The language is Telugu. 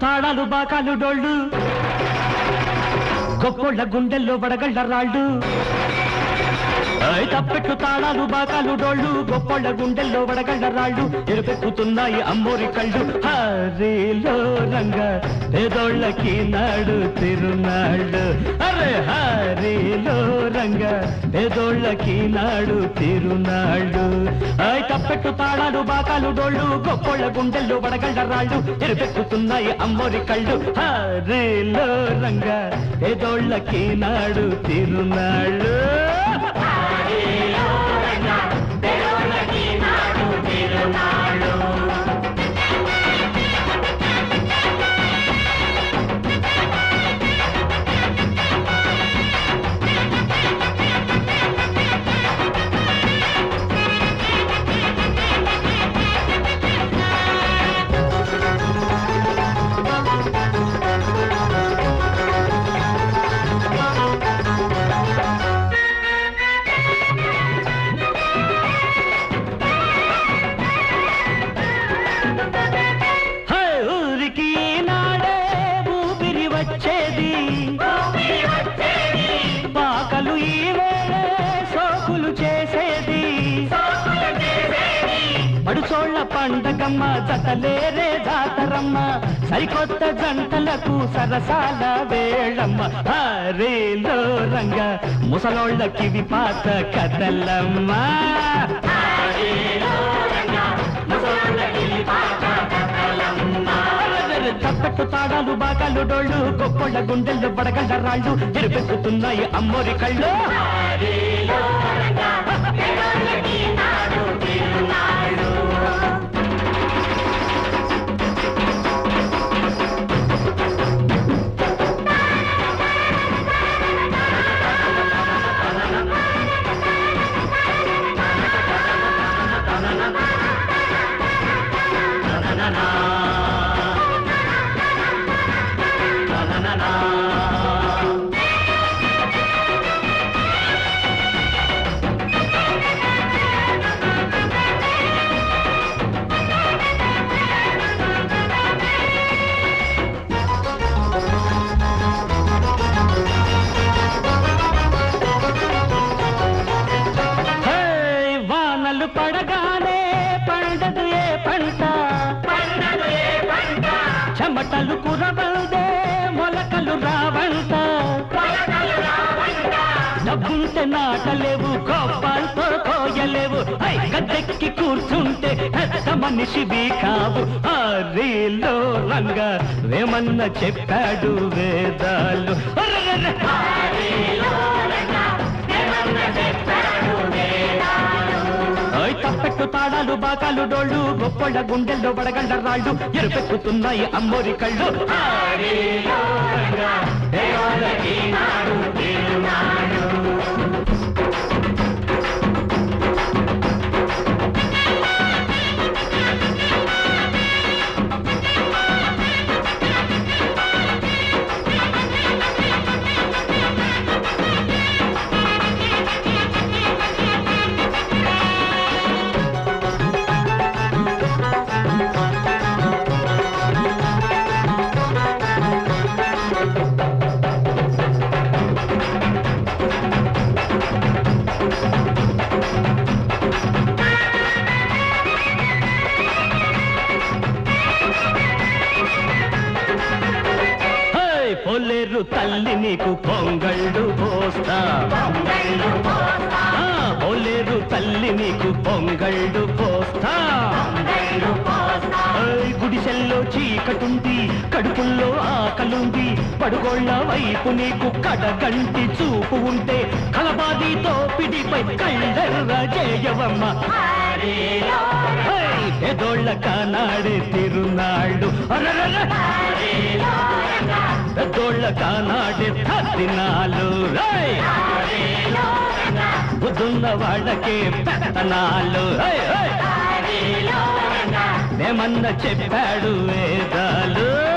తాళాలు బాకాలు డోళ్ళు గొప్పోళ్ళ గుండెల్లో వడగళ్ళ రాళ్ళు తప్పెట్టు తాళాలు బాకాలు డోళ్ళు గొప్పోళ్ళ గుండెల్లో వడగళ్ళ రాళ్ళు ఎరుపెక్కుతున్నాయి అమ్మోరి కళ్ళు హరిలో రంగ పేదోళ్ళకి నాడు తిరునాళ్ళు అరే హరిలో రంగ పేదోళ్ళకి నాడు తిరునాళ్ళు తప్పెట్టు తాళాలు బాకాలు డోళ్ళు గొప్పోళ్ళ గుండెల్లో వడగళ్ళ రాళ్ళు ఎరుపెక్కుతున్నాయి అమ్మోరి కళ్ళు హరిలో రంగ పేదోళ్ళకి నాడు తిరునాళ్ళు పాకలు ఈ వేళ సోకులు చేసేది పడుచోళ్ళ పండగమ్మ జతలేరే జాతరమ్మ సరికొత్త జంటలకు సరసాల వేళమ్మ హరిలో రంగ ముసలోళ్ళకి విపాత కథలమ్మ తప్పట్టు తాడాలు బాగాలు డోళ్ళు గొప్పోళ్ళ గుండెల్లో బడగళ్ళ రాళ్ళు ఎరుపెక్కుతున్నాయి అమ్మోరి కళ్ళు పడగానే పండదు ఏ పంట చెమటలు కురవల్దే మొలకలు రావంట డబ్బుంటే నాటలేవు కోపాలతో కోయలేవు గద్దెక్కి కూర్చుంటే పెద్ద మనిషివి కావు హరిలో రంగ వేమన్న చెప్పాడు వేదాలు తప్పెట్టు తాళాలు బాకాలు డోళ్ళు గొప్పోళ్ళ గుండెల్లో బడగళ్ళ రాళ్ళు ఎరుపెక్కుతున్నాయి అమ్మోరి కళ్ళు పొలేరు తల్లి నీకు పొంగళ్ళు పోస్తా పొలేరు తల్లి నీకు పొంగళ్ళు పోస్తా గుడిసెల్లో చీకటుంది కడుపుల్లో ఆకలుంది పడుగోళ్ల వైపు నీకు కడగంటి చూపు ఉంటే కలబాదితో పిడిపై కళ్ళెర్ర చేయవమ్మ పెదోళ్ళ కానాడే తిరునాళ్ళు పెద్దోళ్ళ కానాడే తద్దినాలు బుద్ధున్న వాళ్ళకే పెత్తనాలు మేమన్న చెప్పాడు వేదాలు